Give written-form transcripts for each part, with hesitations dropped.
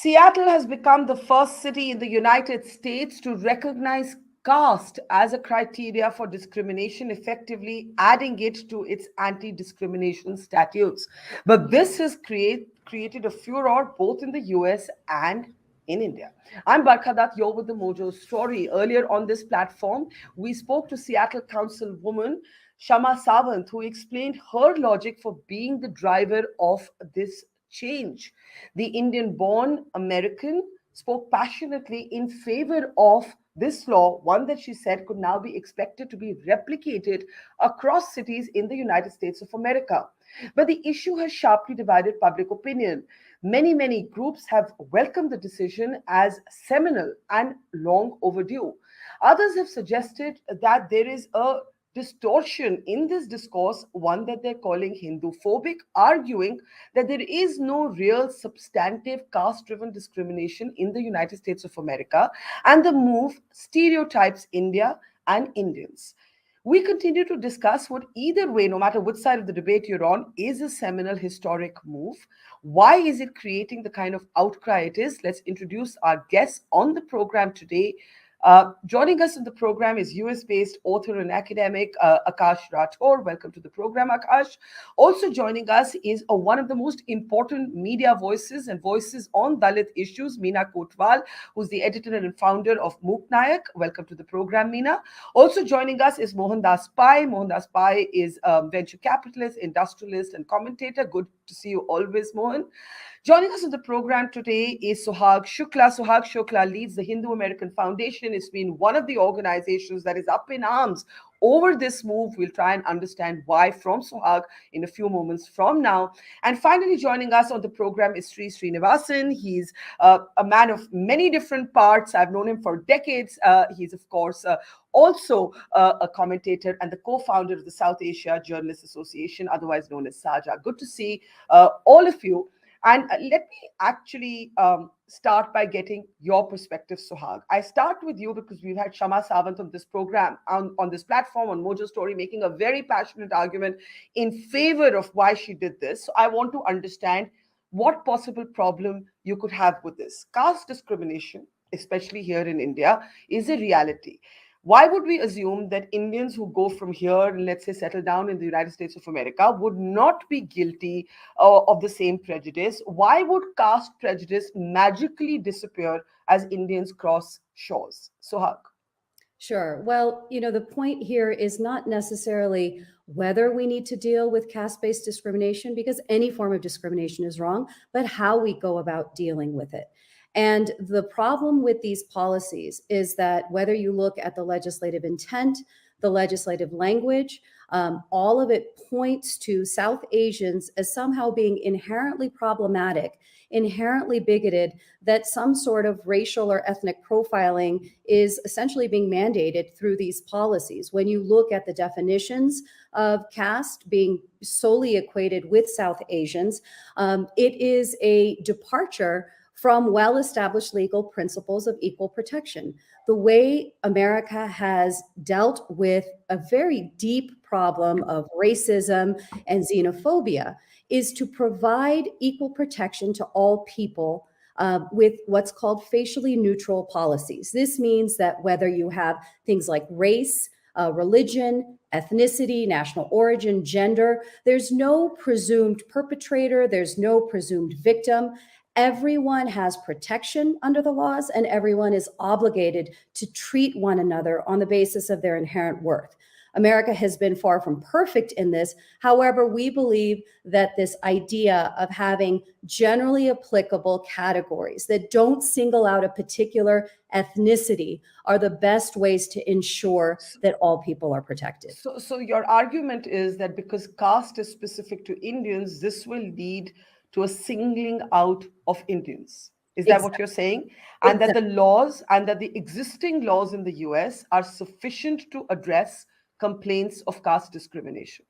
Seattle has become the first city in the United States to recognize caste as a criteria for discrimination, effectively adding it to its anti discrimination statutes. But this has created a furor both in the US and in India. I'm Barkha Dutt, you're with the Mojo Story. Earlier on this platform, we spoke to Seattle Councilwoman Shama Sawant, who explained her logic for being the driver of this change. The Indian born American spoke passionately in favor of this law, one that she said could now be expected to be replicated across cities in the United States of America. But the issue has sharply divided public opinion. Many groups have welcomed the decision as seminal and long overdue. Others have suggested that there is a distortion in this discourse, one that they're calling Hinduphobic, arguing that there is no real substantive caste driven discrimination in the United States of America, and the move stereotypes India and Indians. We continue to discuss what, either way, no matter which side of the debate you're on, is a seminal historic move. Why is it creating the kind of outcry it is? Let's introduce our guests on the program today. Joining us in the program is US-based author and academic Aakash Rathore. Welcome to the program, Aakash. Also joining us is one of the most important media voices and voices on Dalit issues, Meena Kotwal, who's the editor and founder of Mooknayak. Welcome to the program, Meena. Also joining us is Mohandas. Mohandas is a venture capitalist, industrialist, and commentator. Good to see you always, Mohan. Joining us on the program today is Suhag Shukla. Suhag Shukla leads the Hindu American Foundation. It's been one of the organizations that is up in arms over this move. We'll try and understand why from Suhag in a few moments from now. And finally, joining us on the program is Sreenivasan. He's a man of many different parts. I've known him for decades. He's, of course, also a commentator and the co-founder of the South Asia Journalists Association, otherwise known as SAJA. Good to see all of you. And let me actually start by getting your perspective, Suhag. I start with you because we've had Shama Sawant on this program, on this platform, on Mojo Story, making a very passionate argument in favor of why she did this. So I want to understand what possible problem you could have with this. Caste discrimination, especially here in India, is a reality. Why would we assume that Indians who go from here and, let's say, settle down in the United States of America would not be guilty of the same prejudice? Why would caste prejudice magically disappear as Indians cross shores? Suhag. Sure. Well, the point here is not necessarily whether we need to deal with caste-based discrimination, because any form of discrimination is wrong, but how we go about dealing with it. And the problem with these policies is that whether you look at the legislative intent, the legislative language, all of it points to South Asians as somehow being inherently problematic, inherently bigoted, that some sort of racial or ethnic profiling is essentially being mandated through these policies. When you look at the definitions of caste being solely equated with South Asians, it is a departure from well-established legal principles of equal protection. The way America has dealt with a very deep problem of racism and xenophobia is to provide equal protection to all people with what's called facially neutral policies. This means that whether you have things like race, religion, ethnicity, national origin, gender, there's no presumed perpetrator, there's no presumed victim. Everyone has protection under the laws, and everyone is obligated to treat one another on the basis of their inherent worth. America has been far from perfect in this. However, we believe that this idea of having generally applicable categories that don't single out a particular ethnicity are the best ways to ensure that all people are protected. So your argument is that because caste is specific to Indians, this will lead to a singling out of Indians. Is that what you're saying? And that the laws and that the existing laws in the US are sufficient to address complaints of caste discrimination?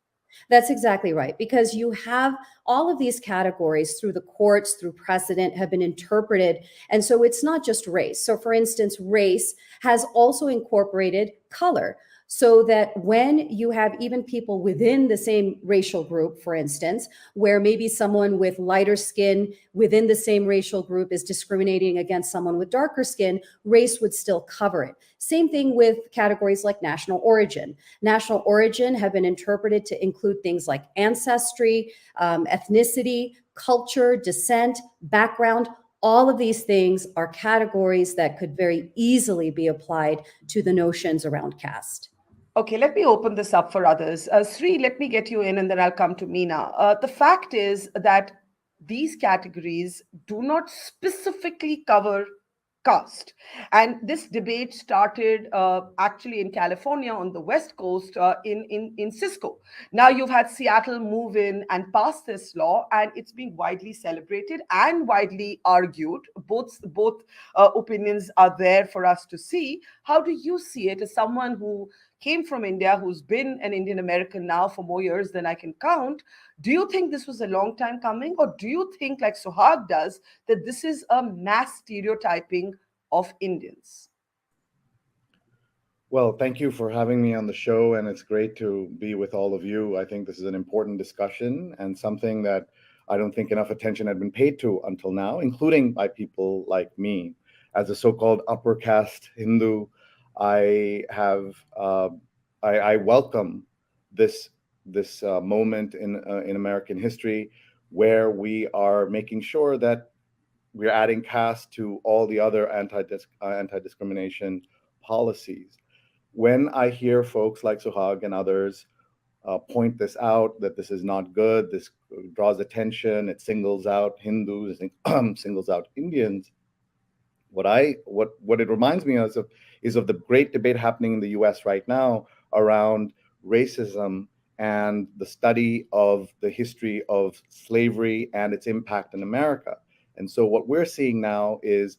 That's exactly right, because you have all of these categories through the courts, through precedent, have been interpreted. And so it's not just race. So for instance, race has also incorporated color. so that when you have even people within the same racial group, for instance, where maybe someone with lighter skin within the same racial group is discriminating against someone with darker skin, race would still cover it. Same thing with categories like national origin. National origin have been interpreted to include things like ancestry, ethnicity, culture, descent, background. All of these things are categories that could very easily be applied to the notions around caste. Okay, let me open this up for others. Sree, let me get you in and then I'll come to Meena. The fact is that these categories do not specifically cover caste. And this debate started actually in California on the West Coast in Cisco. Now you've had Seattle move in and pass this law, and it's being widely celebrated and widely argued. Both opinions are there for us to see. How do you see it as someone who came from India, who's been an Indian American now for more years than I can count? Do you think this was a long time coming, or do you think, like Suhag does, that this is a mass stereotyping of Indians? Well, thank you for having me on the show, and it's great to be with all of you. I think this is an important discussion and something that I don't think enough attention had been paid to until now, including by people like me. As a so-called upper caste Hindu, I have I welcome this moment in American history where we are making sure that we're adding caste to all the other anti-discrimination policies. When I hear folks like Suhag and others point this out, that this is not good, this draws attention, it singles out Hindus, singles out Indians, what it reminds me of is of the great debate happening in the US right now around racism and the study of the history of slavery and its impact in America. And so what we're seeing now is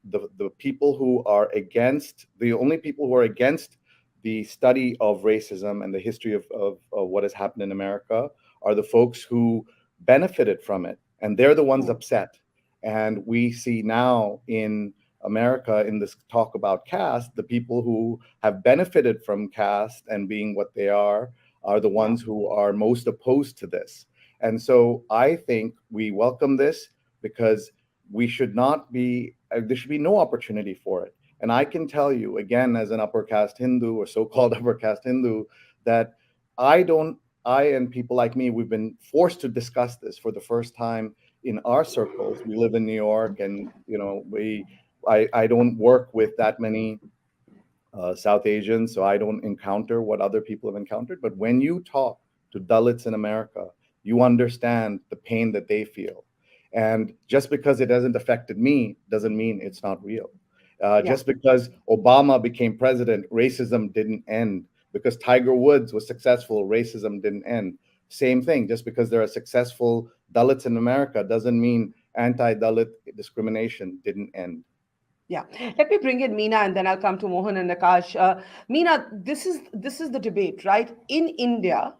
the people who are against, the only people who are against the study of racism and the history of what has happened in America are the folks who benefited from it. And they're the ones upset. And we see now in America, in this talk about caste, the people who have benefited from caste and being what they are the ones who are most opposed to this. And so I think we welcome this because we should not be, there should be no opportunity for it. And I can tell you, again, as an upper caste Hindu or so-called upper caste Hindu, that I and people like me, we've been forced to discuss this for the first time in our circles. We live in New York, and I don't work with that many South Asians, so I don't encounter what other people have encountered. But when you talk to Dalits in America, you understand the pain that they feel. And just because it hasn't affected me doesn't mean it's not real. Just because Obama became president, racism didn't end. Because Tiger Woods was successful, racism didn't end. Same thing, just because there are successful Dalits in America doesn't mean anti-Dalit discrimination didn't end. Yeah, let me bring in Meena and then I'll come to Mohan and Aakash. Meena, this is the debate, right? In India,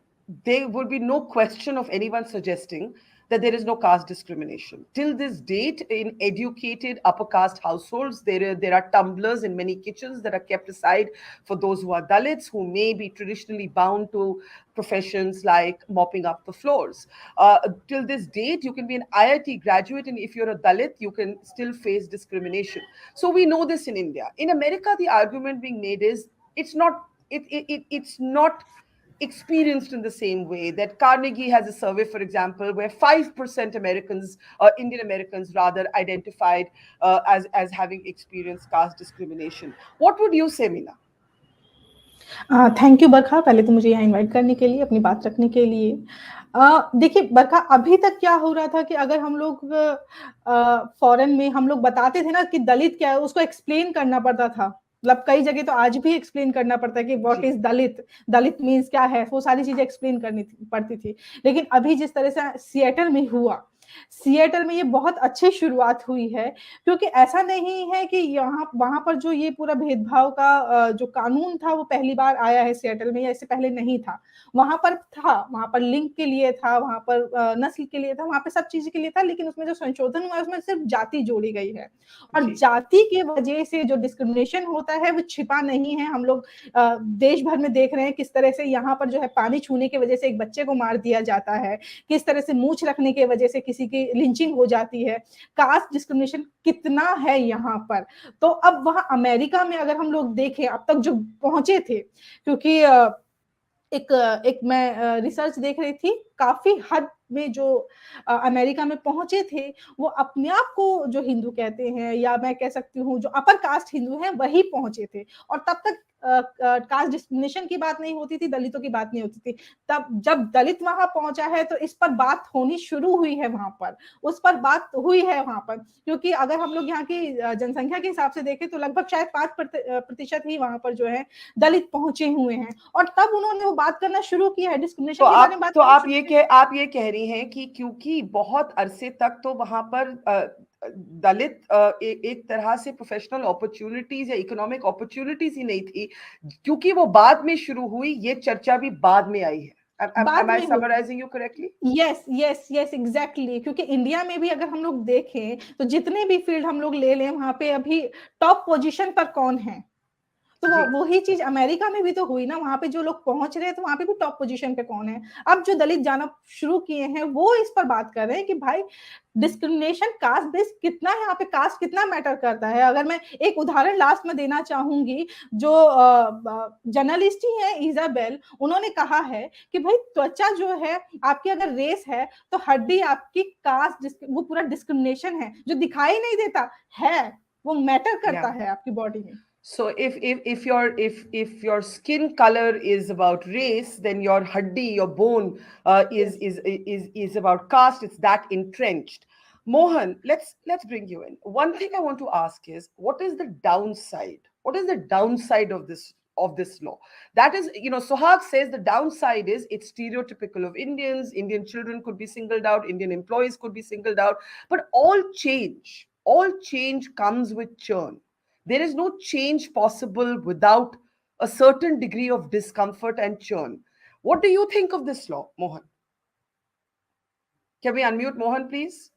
there would be no question of anyone suggesting that there is no caste discrimination. Till this date, in educated upper caste households, there are tumblers in many kitchens that are kept aside for those who are Dalits, who may be traditionally bound to professions like mopping up the floors. Till this date, you can be an IIT graduate, and if you're a Dalit, you can still face discrimination. So we know this in India. In America, the argument being made is it's not experienced in the same way. That Carnegie has a survey, for example, where 5% Americans, Indian Americans rather, identified as having experienced caste discrimination. What would you say, Meena? Thank you Barkha, पहले तो मुझे यहाँ invite करने के लिए, अपनी बात रखने के लिए। देखिए बरखा, अभी तक क्या हो रहा था कि अगर हम लोग फॉरेन में हम लोग बताते थे ना कि दलित क्या है, उसको एक्सप्लेन करना पड़ता था। मतलब कई जगह तो आज भी एक्सप्लेन करना पड़ता है कि what is Dalit, Dalit means क्या है, वो सारी चीजें एक्सप्लेन करनी पड़ती थी। लेकिन अभी जिस तरह से सिएटल में हुआ सिएटल में ये बहुत अच्छी शुरुआत हुई है, क्योंकि ऐसा नहीं है कि यहाँ वहां पर जो ये पूरा भेदभाव का जो कानून था वो पहली बार आया है सिएटल में, या इससे पहले नहीं था। वहां पर था, वहां पर लिंग के लिए था, वहां पर नस्ल के लिए था, वहां पे सब चीज के लिए था, लेकिन उसमें जो संशोधन हुआ है उसमें सिर्फ जाति जोड़ी गई है। और जाति की वजह से जो डिस्क्रिमिनेशन होता है वो छिपा नहीं है। हम लोग देश भर में देख रहे हैं किस तरह से यहाँ पर जो है पानी छूने की वजह से एक बच्चे को मार दिया जाता है, किस तरह से मूंछ रखने की वजह से किसी की लिंचिंग हो जाती है। कास्ट डिस्क्रिमिनेशन कितना है यहाँ पर। तो अब वहां अमेरिका में अगर हम लोग देखें अब तक जो पहुंचे थे, क्योंकि एक मैं रिसर्च देख रही थी, काफी हद में जो अमेरिका में पहुंचे थे वो अपने आप को जो हिंदू कहते हैं, या मैं कह सकती हूँ जो अपर कास्ट हिंदू हैं, वही पहुंचे थे। और तब तक कास्ट डिस्क्रिमिनेशन की बात नहीं होती थी, दलितों की बात नहीं होती थी। तब जब दलित वहां पहुंचा है तो इस पर बात होनी शुरू हुई है, वहां पर उस पर बात हुई है वहां पर। क्योंकि अगर हम लोग यहाँ की जनसंख्या के हिसाब से देखें तो लगभग शायद 5% ही वहां पर जो है दलित पहुंचे हुए हैं, और तब उन्होंने वो बात करना शुरू किया है डिस्क्रिमिनेशन के बारे में बात। तो आप ये कह रही हैं कि क्योंकि बहुत अरसे तक तो वहां पर दलित एक तरह से प्रोफेशनल अपॉर्चुनिटीज या इकोनॉमिक अपॉर्चुनिटीज ही नहीं थी, क्योंकि वो बाद में शुरू हुई, ये चर्चा भी बाद में आई है। Am I summarizing you correctly? yes, exactly। क्योंकि इंडिया में भी अगर हम लोग देखें तो जितने भी फील्ड हम लोग ले लें, वहां पे अभी टॉप पोजीशन पर कौन है, तो वही चीज अमेरिका में भी तो हुई ना। वहां पे जो लोग पहुंच रहे हैं तो वहां पे भी टॉप पोजीशन पे कौन है। अब जो दलित जाना शुरू किए हैं वो इस पर बात कर रहे हैं कि भाई डिस्क्रिमिनेशन कास्ट बेस्ड कितना है, यहाँ पे कास्ट कितना मैटर करता है। अगर मैं एक उदाहरण लास्ट में देना चाहूंगी, जो जर्नलिस्ट ही है इजाबेल, उन्होंने कहा है कि भाई त्वचा जो है आपकी अगर रेस है तो हड्डी आपकी कास्ट, वो पूरा डिस्क्रिमिनेशन है। जो दिखाई नहीं देता है वो मैटर करता है आपकी बॉडी में। So if your skin color is about race, then your haddi, your bone, is about caste. It's that entrenched. Mohan, let's bring you in. One thing I want to ask is, what is the downside? What is the downside of this law? That is, Suhag says the downside is it's stereotypical of Indians. Indian children could be singled out. Indian employees could be singled out. But all change comes with churn. There is no change possible without a certain degree of discomfort and churn. What do you think of this law, Mohan? Can we unmute Mohan, please?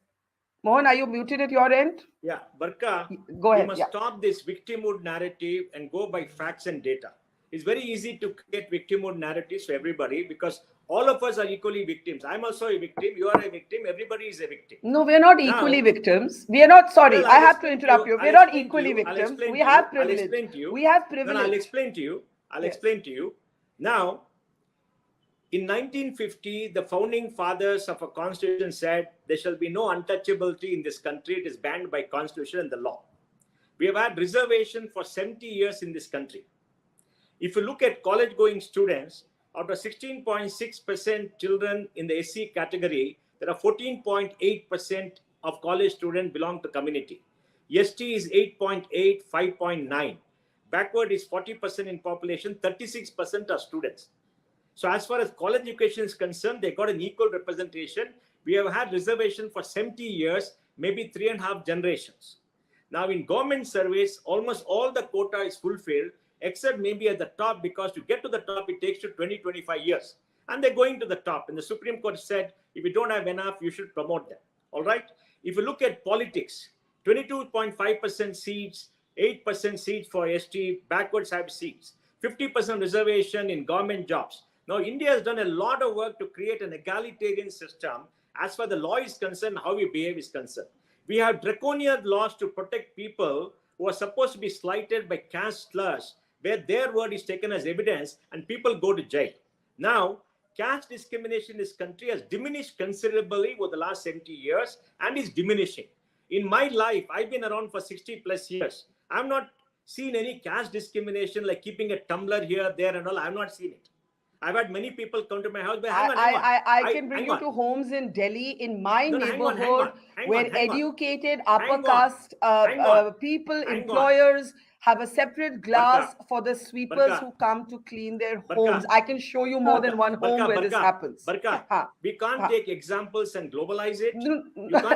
Mohan, are you muted at your end? Yeah, Barkha, go ahead. We must stop this victimhood narrative and go by facts and data. It's very easy to create victimhood narratives for everybody because all of us are equally victims. I'm also a victim. You are a victim. Everybody is a victim. No, we're not equally victims. We are not, sorry, well, I have to interrupt you. We're not equally victims. We have privilege. I'll explain to you. We have privilege. No, I'll explain to you. Explain to you. Now, in 1950, the founding fathers of a constitution said there shall be no untouchability in this country. It is banned by constitution and the law. We have had reservation for 70 years in this country. If you look at college-going students, out of 16.6% children in the SC category, there are 14.8% of college students belong to community. ST is 8.8, 5.9. Backward is 40% in population, 36% are students. So as far as college education is concerned, they got an equal representation. We have had reservation for 70 years, maybe 3.5 generations. Now in government surveys, almost all the quota is fulfilled, except maybe at the top, because to get to the top, it takes you 20-25 years. And they're going to the top. And the Supreme Court said, if you don't have enough, you should promote them. All right? If you look at politics, 22.5% seats, 8% seats for ST, backwards have seats, 50% reservation in government jobs. Now, India has done a lot of work to create an egalitarian system as far as the law is concerned, how we behave is concerned. We have draconian laws to protect people who are supposed to be slighted by caste slurs, where their word is taken as evidence and people go to jail. Now, caste discrimination in this country has diminished considerably over the last 70 years and is diminishing. In my life, I've been around for 60 plus years. I've not seen any caste discrimination like keeping a tumbler here, there and all. I've not seen it. I've had many people come to my house. But I can bring you to homes in Delhi, in my neighborhood, where educated upper caste people, employers have a separate glass for the sweepers Barkha. who come to clean their Barkha. homes. I can show you more than one home where this happens. Barkha, we can't take examples and globalize it.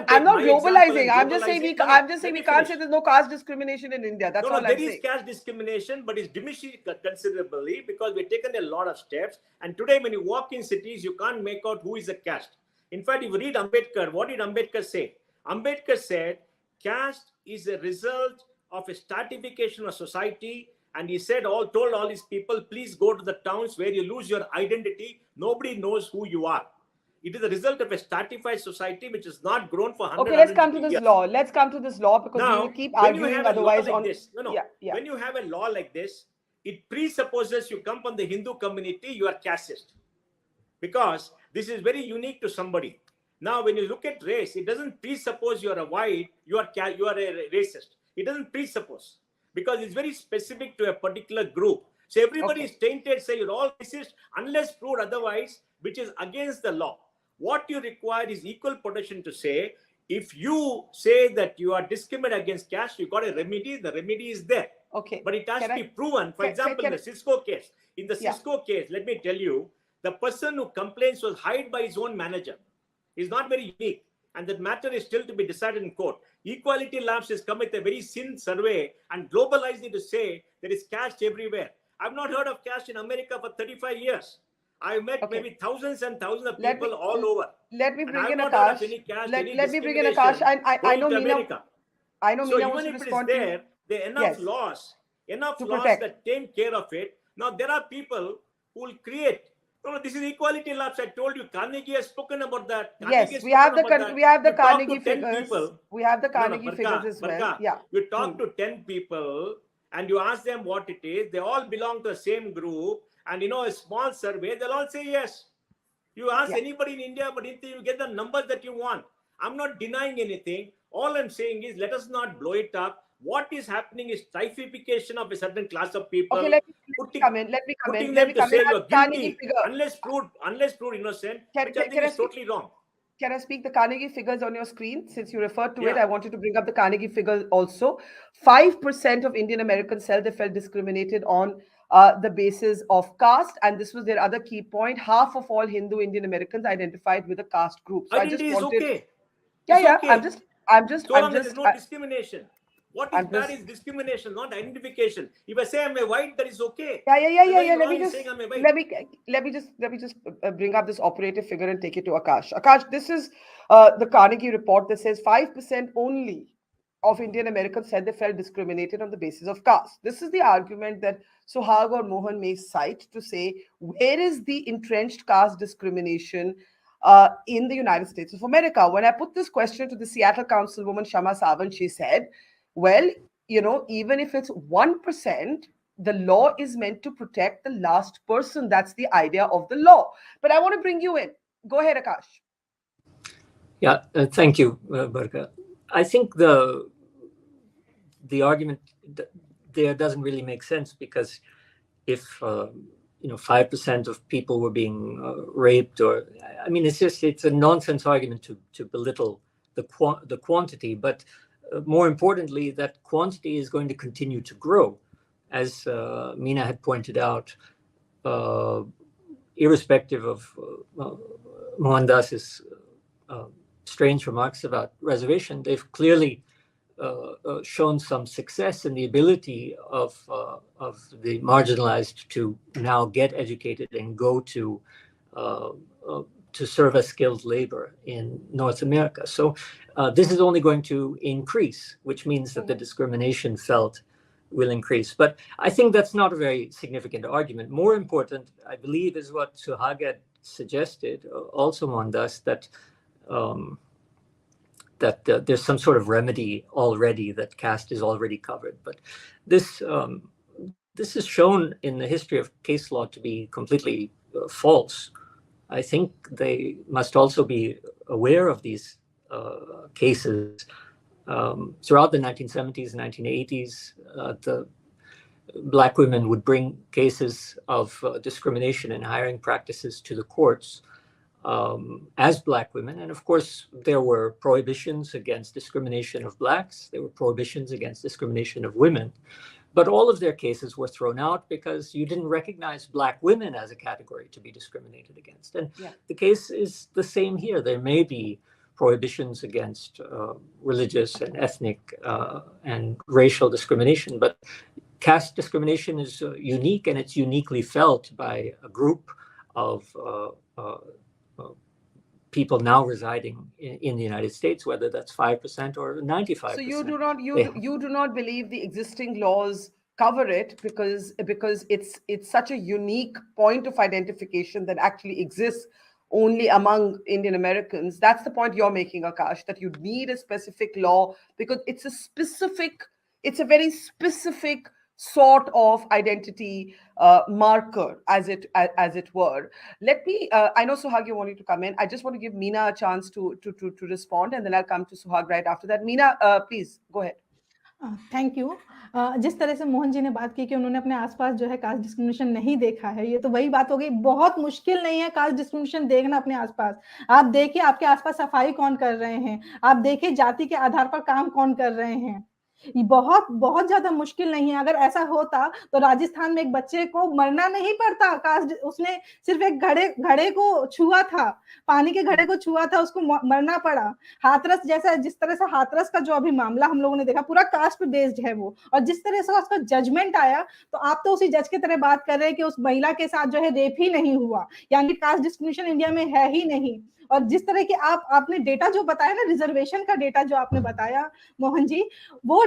I'm not globalizing. I'm just saying we can't say there's no caste discrimination in India. That's all I'm saying. There is caste discrimination, but it's diminished considerably because we've taken a lot of steps. And today, when you walk in cities, you can't make out who is a caste. In fact, if you read Ambedkar, what did Ambedkar say? Ambedkar said caste is a result of a stratification of society, and he said told all these people, please go to the towns where you lose your identity. Nobody knows who you are. It is a result of a stratified society which has not grown for 100 years. Okay, let's come to this law. Let's come to this law because we will keep arguing otherwise on this. When you have a law like this, it presupposes you come from the Hindu community, you are casteist. Because this is very unique to somebody. Now, when you look at race, it doesn't presuppose you are a white, you are a racist. It doesn't presuppose because it's very specific to a particular group. So everybody is tainted, say you're all racist unless proved otherwise, which is against the law. What you require is equal protection to say, if you say that you are discriminated against caste, you got a remedy, the remedy is there. Okay. But it has to be proven. For example, in the Cisco case, let me tell you, the person who complains was hired by his own manager. It's not very unique. And that matter is still to be decided in court. Equality Labs has come with a very thin survey and globalized it to say there is caste everywhere. I've not heard of caste in America for 35 years. I've met maybe thousands and thousands of people all over. Let me bring in Aakash. Let me bring in Aakash. I know Meena. I know Meena wants to respond to you. There are enough laws that take care of it. Now there are people who will create. No, this is Equality Labs. I told you, Carnegie has spoken about that. Yes, we have the Carnegie figures. We have the Carnegie figures as well. Yeah. You talk to 10 people and you ask them what it is. They all belong to the same group. And a small survey, they'll all say yes. You ask anybody in India, but you get the numbers that you want. I'm not denying anything. All I'm saying is let us not blow it up. What is happening is typification of a certain class of people. Okay, let me come in. Putting them to say you're guilty unless proved innocent, which I think is totally wrong. Can I speak the Carnegie figures on your screen? Since you referred to it, I wanted to bring up the Carnegie figures also. 5% of Indian Americans said they felt discriminated on the basis of caste, and this was their other key point. Half of all Hindu Indian Americans identified with a caste group. So I just wanted. Okay. I'm just. There's no discrimination. What is bad is discrimination, not identification. If I say I'm a white, that is okay. Yeah. Let me just bring up this operative figure and take it to Aakash. Aakash, this is the Carnegie report that says 5% only of Indian Americans said they felt discriminated on the basis of caste. This is the argument that Suhag or Mohan may cite to say, where is the entrenched caste discrimination in the United States of America? When I put this question to the Seattle councilwoman Shama Sawant, she said, well, even if it's 1%, the law is meant to protect the last person. That's the idea of the law. But I want to bring you in. Go ahead, Aakash. Yeah, thank you, Barkha. I think the argument there doesn't really make sense because if 5% of people were being raped, it's a nonsense argument to belittle the quantity, but more importantly, that quantity is going to continue to grow, as Meena had pointed out, irrespective of Mohandas's strange remarks about reservation. They've clearly shown some success in the ability of the marginalized to now get educated and go to serve as skilled labor in North America. So this is only going to increase, which means that the discrimination felt will increase. But I think that's not a very significant argument. More important, I believe, is what Suhag had suggested, also Mohandas, that there's some sort of remedy already, that caste is already covered. But this is shown in the history of case law to be completely false. I think they must also be aware of these cases. Throughout the 1970s and 1980s, the Black women would bring cases of discrimination and hiring practices to the courts as Black women. And of course, there were prohibitions against discrimination of Blacks. There were prohibitions against discrimination of women. But all of their cases were thrown out because you didn't recognize Black women as a category to be discriminated against. And the case is the same here. There may be prohibitions against religious and ethnic and racial discrimination, but caste discrimination is unique, and it's uniquely felt by a group of people now residing in the United States, whether that's 5% or 95%. So you do not believe the existing laws cover it because it's such a unique point of identification that actually exists only among Indian Americans. That's the point you're making, Aakash, that you need a specific law because it's a very specific sort of identity marker, as it were. Let me. I know Suhag, you wanted to come in. I just want to give Meena a chance to respond, and then I'll come to Suhag right after that. Meena, please go ahead. Thank you. जिस तरह से मोहन जी ने बात की कि उन्होंने अपने आसपास जो है कास्ट डिस्क्रिमिनेशन नहीं देखा है, ये तो वही बात हो गई। बहुत मुश्किल नहीं है कास्ट डिस्क्रिमिनेशन देखना अपने आसपास। आप देखिए आपके आसपास सफाई कौन कर रहे हैं, आप देखिए जाति के आधार पर काम कौन कर रहे हैं। बहुत ज्यादा मुश्किल नहीं है। अगर ऐसा होता तो राजस्थान में एक बच्चे को मरना नहीं पड़ता, कास्ट उसने सिर्फ एक घड़े को छुआ था, पानी के घड़े को छुआ था, उसको मरना पड़ा। हाथरस जैसा, जिस तरह से हाथरस का जो अभी मामला हम लोगों ने देखा, पूरा कास्ट पे बेस्ड है वो, और जिस तरह से उसका जजमेंट आया, तो आप तो उसी जज की तरह बात कर रहे हैं कि उस महिला के साथ जो है रेप ही नहीं हुआ, यानी कास्ट डिस्क्रिमिनेशन इंडिया में है ही नहीं। और जिस तरह के आपने डेटा जो बताया ना, रिजर्वेशन का डेटा जो आपने बताया मोहन जी, वो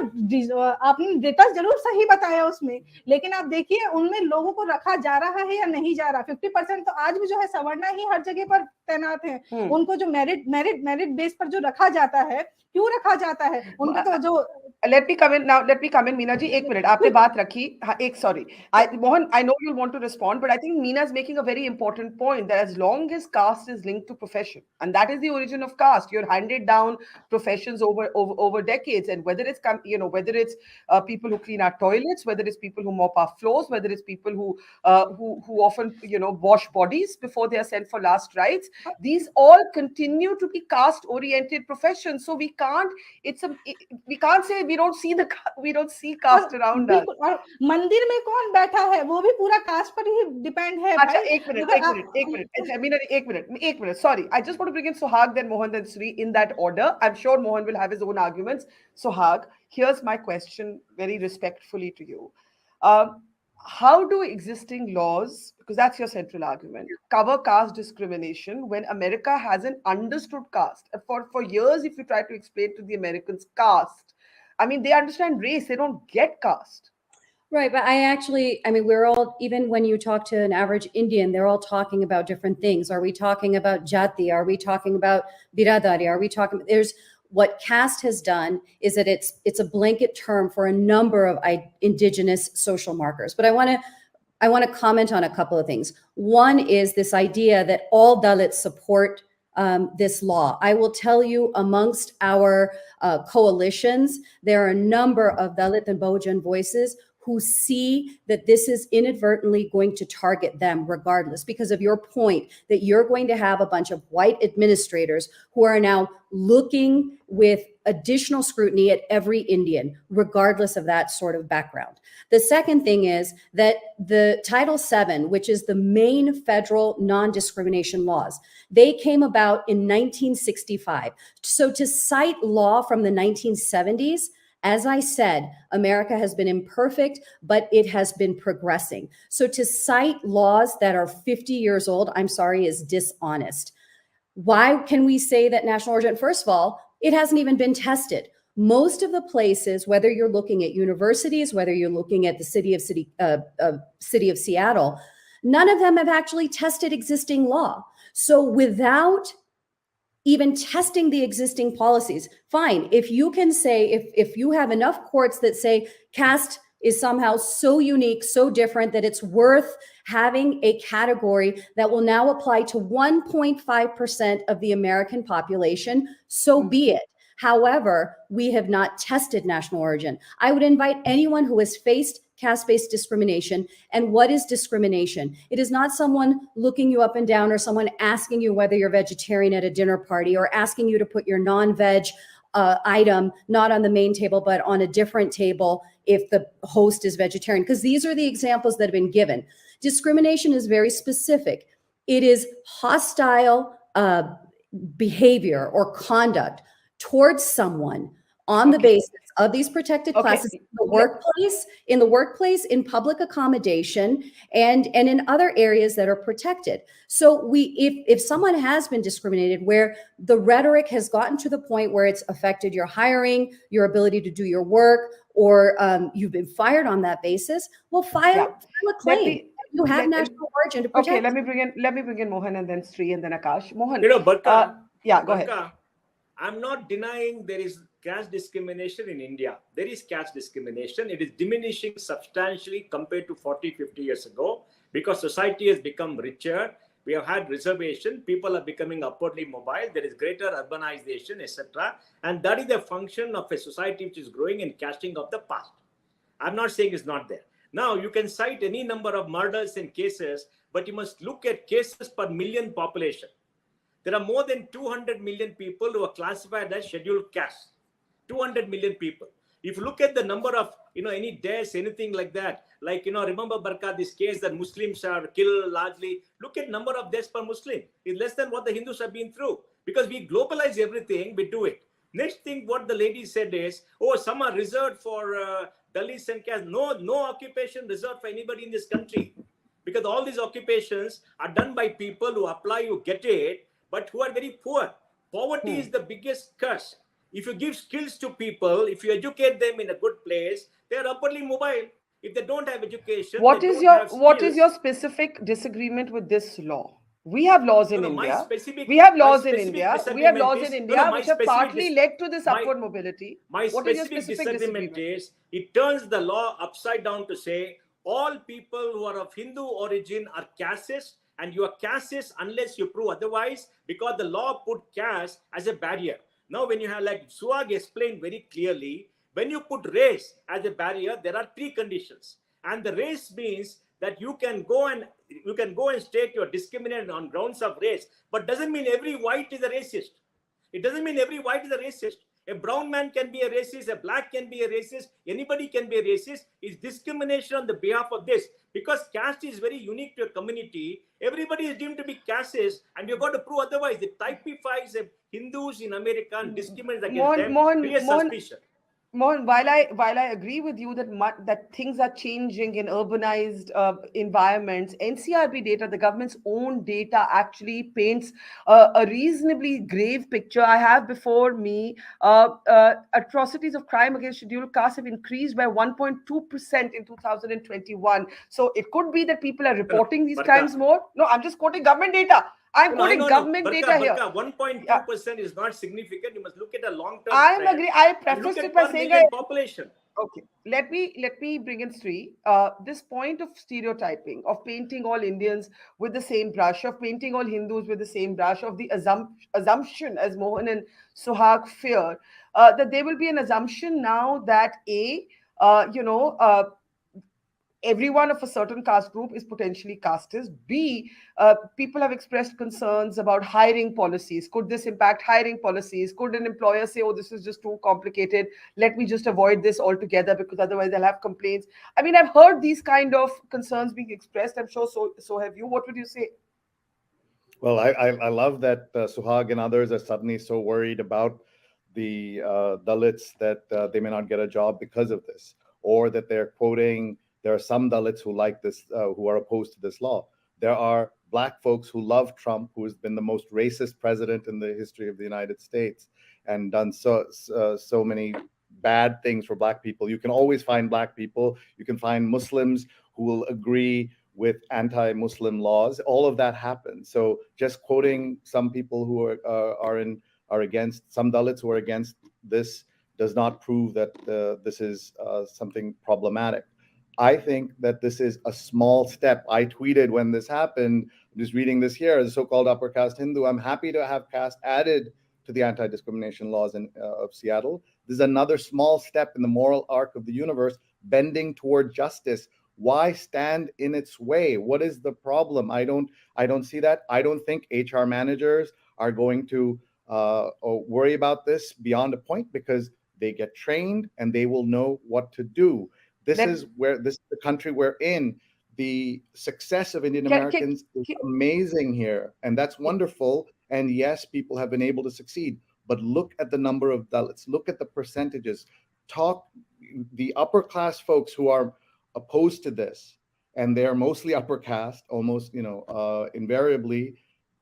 आपने डेटा जरूर सही बताया उसमें, लेकिन आप देखिए उनमें लोगों को रखा जा रहा है या नहीं जा रहा। 50% तो आज भी जो है सवर्णा ही हर जगह पर तैनात है। उनको जो मेरिट बेस पर जो रखा जाता है, क्यों रखा जाता है उनका? तो जो let me come in, Meena ji, एक मिनट आपने बात रखी। हाँ, sorry, Mohan, I know you'll want to respond, but I think Meena is making a very important point that as long as caste is linked to profession, and that is the origin of caste, you're handed down professions over decades, and whether it's people who clean our toilets, whether it's people who mop our floors, whether it's people who often wash bodies before they are sent for last rites, these all continue to be caste oriented professions. So we can't say we don't see caste around us. और मंदिर में कौन बैठा है वो भी पूरा cast पर ही डिपेंड है। अच्छा, एक minute, sorry, I just want to bring in Suhag, then Mohan, then Sree, in that order. I'm sure Mohan will have his own arguments. Suhag, here's my question very respectfully to you. How do existing laws, because that's your central argument, cover caste discrimination when America hasn't understood caste? For years, if you try to explain to the Americans caste, I mean, they understand race, they don't get caste. Right, but we're all, even when you talk to an average Indian, they're all talking about different things. Are we talking about jati? Are we talking about biradari? Are we talking, what caste has done is that it's a blanket term for a number of indigenous social markers. But I want to comment on a couple of things. One is this idea that all Dalits support this law. I will tell you, amongst our coalitions, there are a number of Dalit and Bahujan voices who see that this is inadvertently going to target them regardless, because of your point that you're going to have a bunch of white administrators who are now looking with additional scrutiny at every Indian, regardless of that sort of background. The second thing is that the Title VII, which is the main federal non-discrimination laws, they came about in 1965. So to cite law from the 1970s, as I said, America has been imperfect, but it has been progressing. So to cite laws that are 50 years old, I'm sorry, is dishonest. Why can we say that national origin? First of all, it hasn't even been tested. Most of the places, whether you're looking at universities, whether you're looking at the city of Seattle, none of them have actually tested existing law. So without even testing the existing policies, fine. If you can say, if you have enough courts that say caste is somehow so unique, so different that it's worth having a category that will now apply to 1.5% of the American population, so be it. However, we have not tested national origin. I would invite anyone who has faced caste-based discrimination. And what is discrimination? It is not someone looking you up and down or someone asking you whether you're vegetarian at a dinner party or asking you to put your non-veg item, not on the main table, but on a different table if the host is vegetarian. Because these are the examples that have been given. Discrimination is very specific. It is hostile behavior or conduct towards someone on the basis of these protected classes in the workplace, in public accommodation, and in other areas that are protected. So if someone has been discriminated, where the rhetoric has gotten to the point where it's affected your hiring, your ability to do your work, or you've been fired on that basis, well, file a claim. You have national origin to protect. Okay, let me bring in Mohan and then Sree and then Aakash. Mohan, Barkha, go ahead. I'm not denying there is caste discrimination in India. There is caste discrimination. It is diminishing substantially compared to 40, 50 years ago because society has become richer. We have had reservation. People are becoming upwardly mobile. There is greater urbanization, etc. And that is the function of a society which is growing and casting of the past. I'm not saying it's not there. Now, you can cite any number of murders and cases, but you must look at cases per million population. There are more than 200 million people who are classified as scheduled caste. 200 million people. If you look at the number of, any deaths, anything like that, like, remember, Barkha, this case that Muslims are killed largely. Look at number of deaths per Muslim. It's less than what the Hindus have been through. Because we globalize everything, we do it. Next thing, what the lady said is, some are reserved for Dalits and Caste. No occupation reserved for anybody in this country. Because all these occupations are done by people who apply, who get it, but who are very poor. Poverty is the biggest curse. If you give skills to people, if you educate them in a good place, they are upwardly mobile. If they don't have education, what is your specific disagreement with this law? We have laws in India. We have laws in India which have partly led to this upward mobility. My specific disagreement is it turns the law upside down to say all people who are of Hindu origin are castes, and you are castes unless you prove otherwise, because the law put caste as a barrier. Now, when you have, like Suhag explained very clearly, when you put race as a barrier, there are three conditions. And the race means that you can go and state you're discriminated on grounds of race, but doesn't mean every white is a racist. It doesn't mean every white is a racist. A brown man can be a racist, a black can be a racist, anybody can be a racist. It's discrimination on the behalf of this. Because caste is very unique to a community, everybody is deemed to be castes, and you've got to prove otherwise. It typifies Hindus in America and discriminates against them. Creates suspicion. Mohan, while I agree with you that things are changing in urbanized environments, NCRB data, the government's own data, actually paints a reasonably grave picture. I have before me atrocities of crime against scheduled castes have increased by 1.2% in 2021. So it could be that people are reporting these crimes more. No, I'm just quoting government data. I'm quoting government data here. 1.2% is not significant. You must look at a long-term. I agree. I prefaced it by saying population. Okay, let me bring in Sree. This point of stereotyping, of painting all Indians with the same brush, of painting all Hindus with the same brush, of the assumption, as Mohan and Suhag fear, that there will be an assumption now that everyone of a certain caste group is potentially casteist. B, people have expressed concerns about hiring policies. Could this impact hiring policies? Could an employer say, this is just too complicated, let me just avoid this altogether because otherwise they'll have complaints? I mean, I've heard these kind of concerns being expressed. I'm sure so have you. What would you say? Well, I love that Suhag and others are suddenly so worried about the Dalits that they may not get a job because of this, or that they're quoting, there are some Dalits who like this, who are opposed to this law. There are Black folks who love Trump, who has been the most racist president in the history of the United States and done so many bad things for Black people. You can always find Black people. You can find Muslims who will agree with anti-Muslim laws. All of that happens. So just quoting some people who are against, some Dalits who are against this, does not prove that this is something problematic. I think that this is a small step. I tweeted when this happened, I'm just reading this here, as a so-called upper caste Hindu, I'm happy to have caste added to the anti-discrimination laws of Seattle. This is another small step in the moral arc of the universe, bending toward justice. Why stand in its way? What is the problem? I don't see that. I don't think HR managers are going to or worry about this beyond a point, because they get trained and they will know what to do. This is the country we're in. The success of Indian Americans is amazing here, and that's wonderful. And yes, people have been able to succeed, but look at the number of Dalits, look at the percentages. The upper class folks who are opposed to this, and they're mostly upper caste, almost, invariably,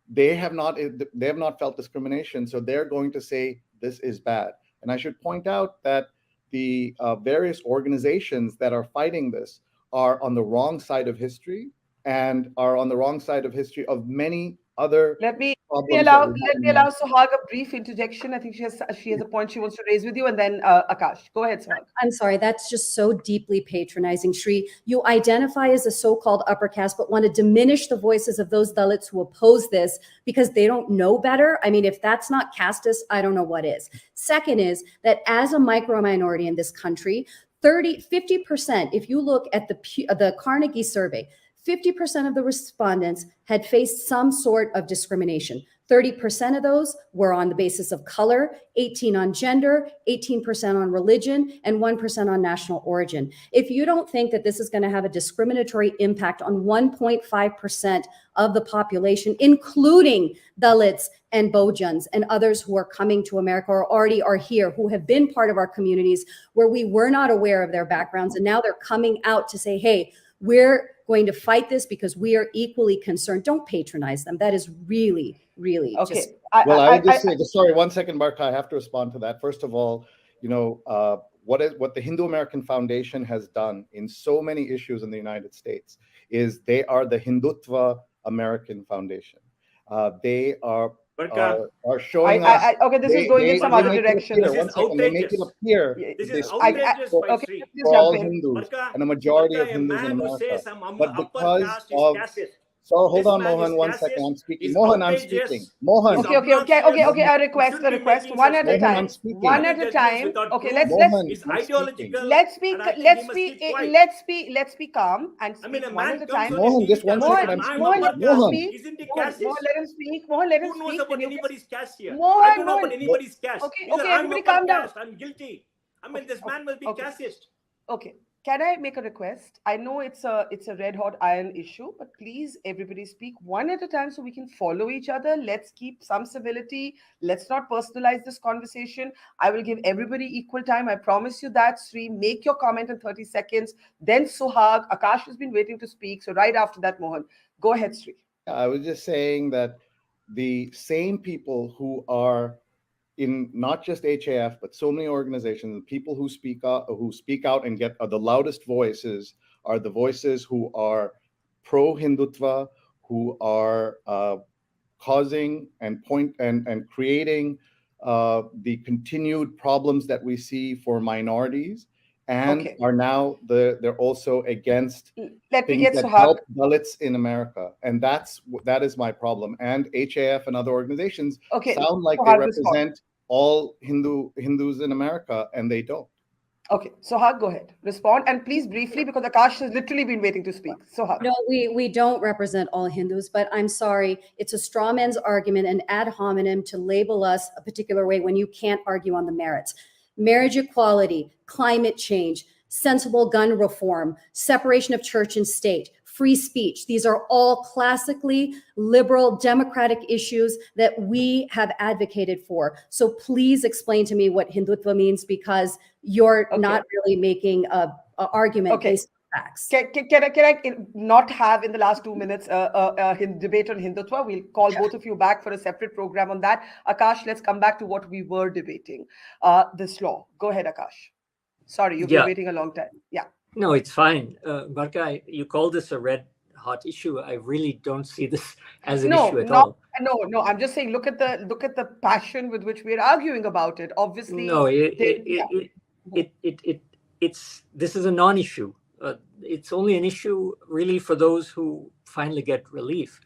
they have not felt discrimination, so they're going to say this is bad. And I should point out that the various organizations that are fighting this are on the wrong side of history, and are on the wrong side of history of many other. Let me allow Suhag a brief interjection. I think she has a point she wants to raise with you, and then Aakash. Go ahead, Suhag. I'm sorry, that's just so deeply patronizing, Sree. You identify as a so-called upper caste, but want to diminish the voices of those Dalits who oppose this because they don't know better. I mean, if that's not casteist, I don't know what is. Second is that as a micro minority in this country, 50%, if you look at the Carnegie survey, 50% of the respondents had faced some sort of discrimination. 30% of those were on the basis of color, 18% on gender, 18% on religion, and 1% on national origin. If you don't think that this is going to have a discriminatory impact on 1.5% of the population, including Dalits and Bojans and others who are coming to America or already are here, who have been part of our communities where we were not aware of their backgrounds, and now they're coming out to say, hey, we're going to fight this because we are equally concerned. Don't patronize them. That is really, really okay. just... I would just say, sorry, 1 second, Barkha, I have to respond to that. First of all, what the Hindu American Foundation has done in so many issues in the United States is they are the Hindutva American Foundation. They are showing us. Okay, this is going in some other direction. This is outrageous. They make it appear this is outrageous by Sree. For all Hindus and a majority of Hindus in America. But because of... So hold on, Mohan, 1 second. I'm speaking. Mohan, I'm speaking. Mohan. Okay. A request. One at a time. One at a time. Okay, let's be calm and speak one at a time. Mohan, just 1 second. Mohan, let him speak. Mohan, let him speak. Who knows about anybody's caste here? Mohan, I don't know about anybody's caste. Okay, everybody calm down. I'm guilty. I mean, this man must be casteist. Okay. Can I make a request? I know it's a red hot iron issue, but please, everybody speak one at a time so we can follow each other. Let's keep some civility. Let's not personalize this conversation. I will give everybody equal time. I promise you that. Sree, make your comment in 30 seconds. Then Suhag. Aakash has been waiting to speak. So right after that, Mohan. Go ahead, Sree. I was just saying that the same people who are in not just HAF, but so many organizations, the people who speak out and get the loudest voices are the voices who are pro-Hindutva, who are causing and creating the continued problems that we see for minorities, and are now they're also against things that help Dalits in America, and that is my problem. And HAF and other organizations sound like they represent all Hindus in America, and they don't. Okay, Suhag, go ahead. Respond, and please briefly, because Aakash has literally been waiting to speak. Suhag. No, we don't represent all Hindus, but I'm sorry. It's a straw man's argument and ad hominem to label us a particular way when you can't argue on the merits. Marriage equality, climate change, sensible gun reform, separation of church and state, free speech. These are all classically liberal democratic issues that we have advocated for. So please explain to me what Hindutva means, because you're not really making a argument based on facts. Can I not have in the last 2 minutes a debate on Hindutva? We'll call both of you back for a separate program on that. Aakash, let's come back to what we were debating, this law. Go ahead, Aakash. Sorry, you've been waiting a long time. Yeah. No, it's fine. Barkha, you call this a red hot issue. I really don't see this as an issue at all. No. I'm just saying, look at the passion with which we're arguing about it. Obviously, no, this is a non-issue. It's only an issue really for those who finally get relief.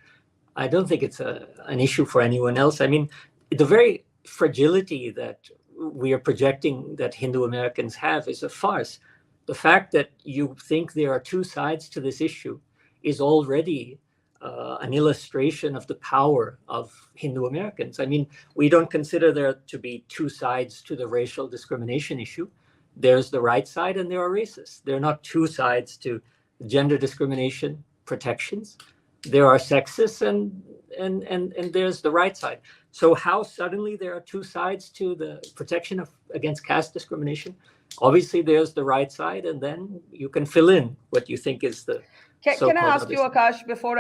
I don't think it's an issue for anyone else. I mean, the very fragility that we are projecting that Hindu Americans have is a farce. The fact that you think there are two sides to this issue is already an illustration of the power of Hindu Americans. I mean, we don't consider there to be two sides to the racial discrimination issue. There's the right side and there are racists. There are not two sides to gender discrimination protections. There are sexists and there's the right side. So how suddenly there are two sides to the protection against caste discrimination? Obviously, there's the right side, and then you can fill in what you think is the Can I ask you, Aakash, before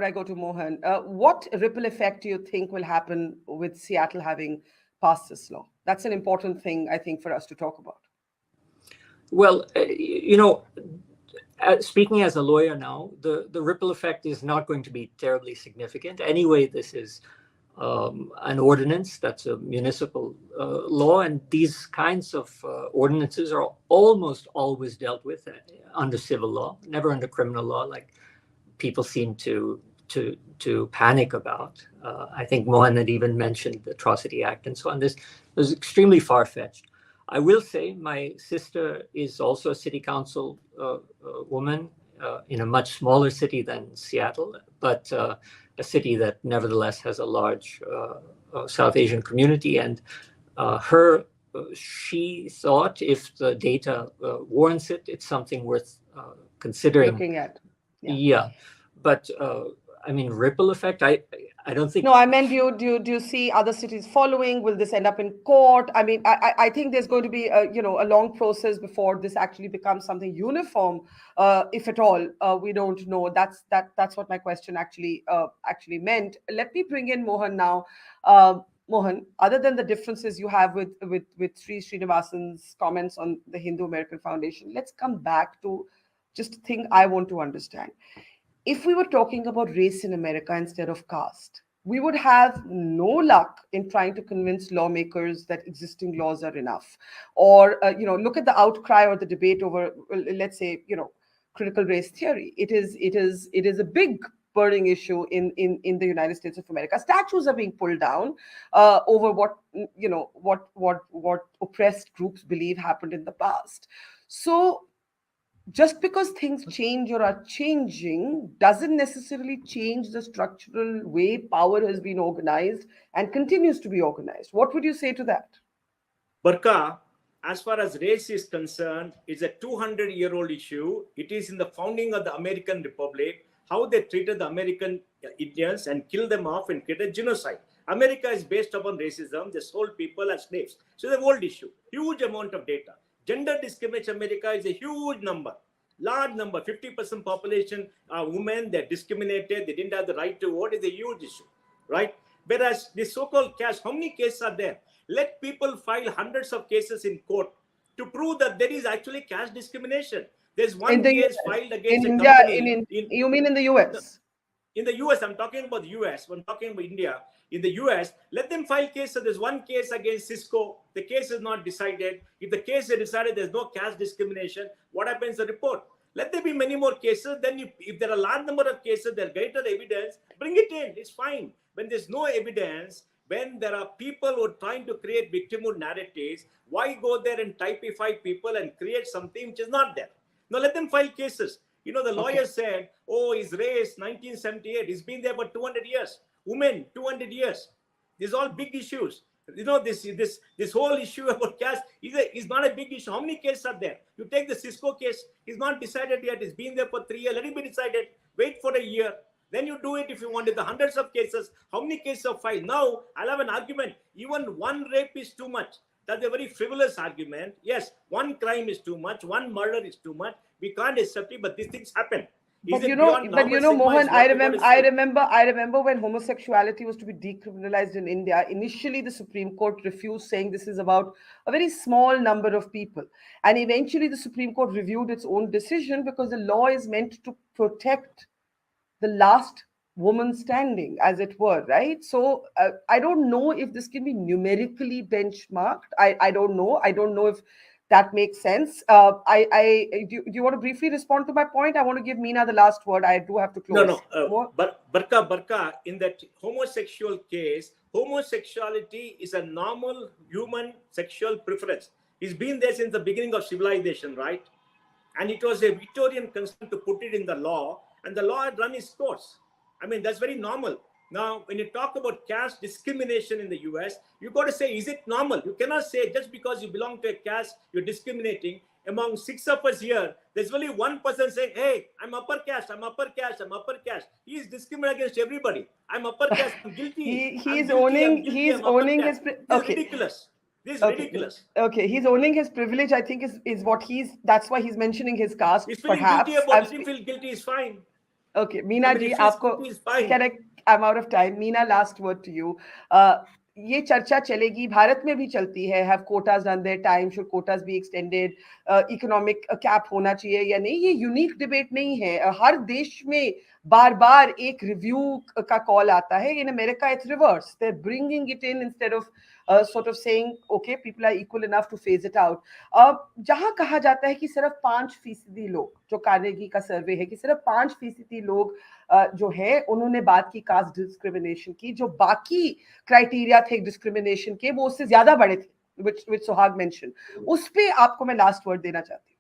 I go to Mohan, what ripple effect do you think will happen with Seattle having passed this law? That's an important thing, I think, for us to talk about. Well, speaking as a lawyer now, the ripple effect is not going to be terribly significant. Anyway, this is an ordinance that's a municipal law, and these kinds of ordinances are almost always dealt with under civil law, never under criminal law, like people seem to panic about. I think Mohan had even mentioned the Atrocity Act and so on. This is extremely far-fetched. I will say my sister is also a city council woman in a much smaller city than Seattle, but a city that nevertheless has a large South Asian community. And she thought if the data warrants it, it's something worth considering. Looking at. Yeah. But I mean, ripple effect, I don't think. No, I meant, do you see other cities following? Will this end up in court? I mean, I think there's going to be a long process before this actually becomes something uniform, if at all. We don't know. That's what my question actually meant. Let me bring in Mohan now. Mohan, other than the differences you have with Sreenivasan's comments on the Hindu American Foundation, let's come back to just a thing I want to understand. If we were talking about race in America instead of caste, we would have no luck in trying to convince lawmakers that existing laws are enough. Or, look at the outcry or the debate over, let's say, critical race theory. It is a big burning issue in the United States of America. Statues are being pulled down over what oppressed groups believe happened in the past. So just because things change or are changing doesn't necessarily change the structural way power has been organized and continues to be organized. What would you say to that? Barkha, as far as race is concerned, it's a 200-year-old issue. It is in the founding of the American Republic, how they treated the American Indians and killed them off and created genocide. America is based upon racism. They sold people as slaves. So it's an old issue, huge amount of data. Gender discrimination in America is a huge number, large number, 50% population are women, they're discriminated, they didn't have the right to vote, is a huge issue, right? Whereas the so-called caste, how many cases are there? Let people file hundreds of cases in court to prove that there is actually caste discrimination. There's one case filed against in a India, company. You mean in the US? In the US, I'm talking about the US. When talking about India, in the US, let them file cases. There's one case against Cisco. The case is not decided. If the case is decided, there's no caste discrimination. What happens to the report? Let there be many more cases. Then if there are a large number of cases, there are greater evidence, bring it in. It's fine. When there's no evidence, when there are people who are trying to create victimhood narratives, why go there and typify people and create something which is not there? Now let them file cases. The lawyer said, oh, his race, 1978. He's been there for 200 years. Women, 200 years. These are all big issues. This whole issue about caste is not a big issue. How many cases are there? You take the Cisco case. It's not decided yet. It's been there for 3 years. Let it be decided. Wait for a year. Then you do it if you wanted. The hundreds of cases. How many cases are filed? Now, I'll have an argument. Even one rape is too much. That's a very frivolous argument. Yes, one crime is too much. One murder is too much. We can't accept it, but these things happen. But Mohan, I remember when homosexuality was to be decriminalized in India, initially the Supreme Court refused, saying this is about a very small number of people. And eventually the Supreme Court reviewed its own decision because the law is meant to protect the last woman standing, as it were, right? So I don't know if this can be numerically benchmarked. I don't know. I don't know if that makes sense. Do you want to briefly respond to my point? I want to give Meena the last word. I do have to close. But Barkha, in that homosexual case, homosexuality is a normal human sexual preference. It's been there since the beginning of civilization, right? And it was a Victorian concern to put it in the law, and the law had run its course. I mean, that's very normal. Now, when you talk about caste discrimination in the US, you got to say, is it normal? You cannot say just because you belong to a caste, you're discriminating. Among 6 of us here, there's only one person saying, hey, I'm upper caste, I'm upper caste, I'm upper caste. He is discriminating against everybody. I'm upper caste, I'm guilty. He's owning his okay. Ridiculous. This is ridiculous. Okay, he's owning his privilege, I think is what that's why he's mentioning his caste. He's feeling perhaps. guilty about it. He feels guilty is fine. Okay, Meena ji, correct. I'm out of time. Meena, last word to you. ये चर्चा चलेगी, भारत में भी चलती है. Have quotas done their time? Should quotas be extended? Economic cap होना चाहिए या नहीं? ये यूनिक डिबेट नहीं है. हर देश में बार बार एक रिव्यू का कॉल आता है. In America, it's reverse. They're bringing it in instead of sort of saying, okay, people are equal enough to phase it out. जहां कहा जाता है कि सिर्फ 5% लोग, जो कार्नेगी का सर्वे है कि सिर्फ 5% लोग जो है उन्होंने बात की कास्ट डिस्क्रिमिनेशन की, जो बाकी क्राइटेरिया थे डिस्क्रिमिनेशन के वो उससे ज्यादा बड़े थे, which सुहाग मेंशन. उस पे आपको मैं लास्ट वर्ड देना चाहती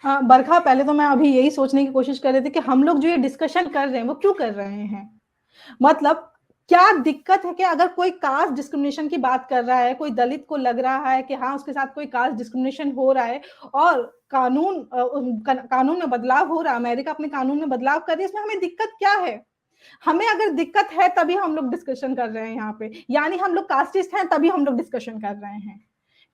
हूँ. बरखा, पहले तो मैं अभी यही सोचने की कोशिश कर रही थी कि हम लोग जो ये डिस्कशन कर रहे हैं वो क्यों कर रहे हैं. मतलब क्या दिक्कत है कि अगर कोई कास्ट डिस्क्रिमिनेशन की बात कर रहा है, कोई दलित को लग रहा है कि हाँ उसके साथ कोई कास्ट डिस्क्रिमिनेशन हो रहा है और कानून में बदलाव हो रहा है, अमेरिका अपने कानून में बदलाव कर रही है, इसमें हमें दिक्कत क्या है? हमें अगर दिक्कत है तभी हम लोग डिस्कशन कर रहे हैं यहाँ पे, यानी हम लोग कास्टिस्ट हैं तभी हम लोग डिस्कशन कर रहे हैं.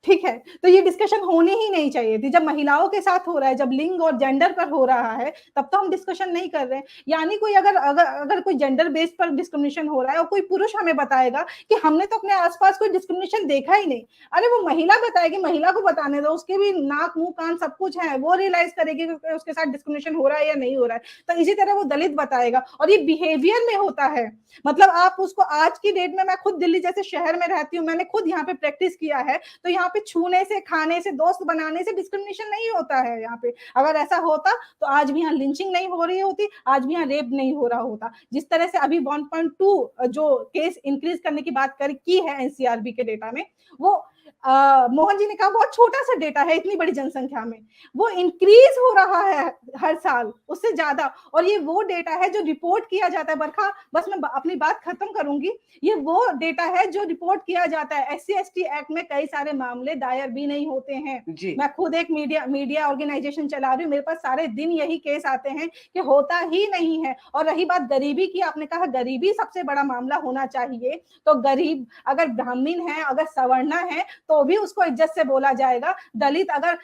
ठीक है, तो ये डिस्कशन होनी ही नहीं चाहिए थी. जब महिलाओं के साथ हो रहा है, जब लिंग और जेंडर पर हो रहा है, तब तो हम डिस्कशन नहीं कर रहे हैं. यानी कोई अगर कोई जेंडर बेस्ड पर डिस्क्रिमिनेशन हो रहा है और कोई पुरुष हमें बताएगा कि हमने तो अपने आसपास कोई डिस्क्रिमिनेशन देखा ही नहीं, अरे वो महिला बताएगी, महिला को बताने दो, उसके भी नाक मुंह कान सब कुछ है, वो रियलाइज करेगी कि उसके साथ डिस्क्रिमिनेशन हो रहा है या नहीं हो रहा है. तो इसी तरह वो दलित बताएगा और ये बिहेवियर में होता है. मतलब आप उसको आज की डेट में, मैं खुद दिल्ली जैसे शहर में रहती हूँ, मैंने खुद यहाँ पे प्रैक्टिस किया है, तो यहाँ पे छूने से, खाने से, दोस्त बनाने से डिस्क्रिमिनेशन नहीं होता है यहाँ पे. अगर ऐसा होता तो आज भी यहाँ लिंचिंग नहीं हो रही होती, आज भी यहाँ रेप नहीं हो रहा होता. जिस तरह से अभी 1.2 जो केस इंक्रीज करने की बात की है एनसीआरबी के डेटा में, वो मोहन जी ने कहा बहुत छोटा सा डेटा है इतनी बड़ी जनसंख्या में, वो इंक्रीज हो रहा है हर साल उससे ज्यादा. और ये वो डेटा है जो रिपोर्ट किया जाता है. बरखा, बस मैं अपनी बात खत्म करूंगी. ये वो डेटा है जो रिपोर्ट किया जाता है. SC/ST एक्ट में कई सारे मामले दायर भी नहीं होते हैं. मैं खुद एक मीडिया ऑर्गेनाइजेशन चला रही हूँ, मेरे पास सारे दिन यही केस आते हैं कि होता ही नहीं है. और रही बात गरीबी की, आपने कहा गरीबी सबसे बड़ा मामला होना चाहिए, तो गरीब अगर ब्राह्मण है, अगर सवर्ण है, तो भी उसको इज्जत से बोला जाएगा. दलित अगर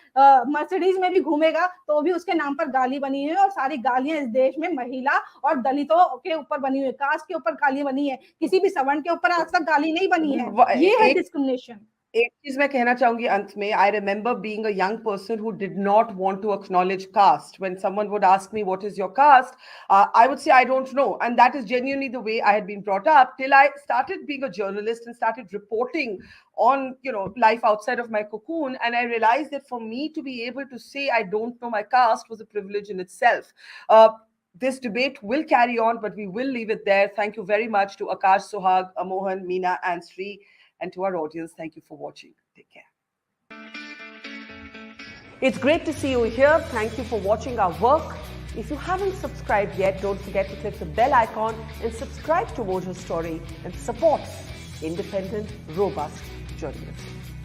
मर्सिडीज में भी घूमेगा तो भी उसके नाम पर गाली बनी हुई है. और सारी गालियां इस देश में महिला और दलितों के ऊपर बनी हुई है, कास्ट के ऊपर गाली बनी है, किसी भी सवर्ण के ऊपर आज तक गाली नहीं बनी है. ये है डिस्क्रिमिनेशन. एक चीज मैं कहना चाहूंगी अंत में. I remember being a young person who did not want to acknowledge caste. When someone would ask me what is your caste, I would say I don't know, and that is genuinely the way I had been brought up till I started being a journalist and started reporting on life outside of my cocoon, and I realized that for me to be able to say I don't know my caste was a privilege in itself. This debate will carry on, but we will leave it there. Thank you very much to Aakash, Suhag, Mohan, Meena, and Sree. And to our audience, thank you for watching. Take care. It's great to see you here. Thank you for watching our work. If you haven't subscribed yet, don't forget to click the bell icon and subscribe to Mojo Story and support independent, robust journalism.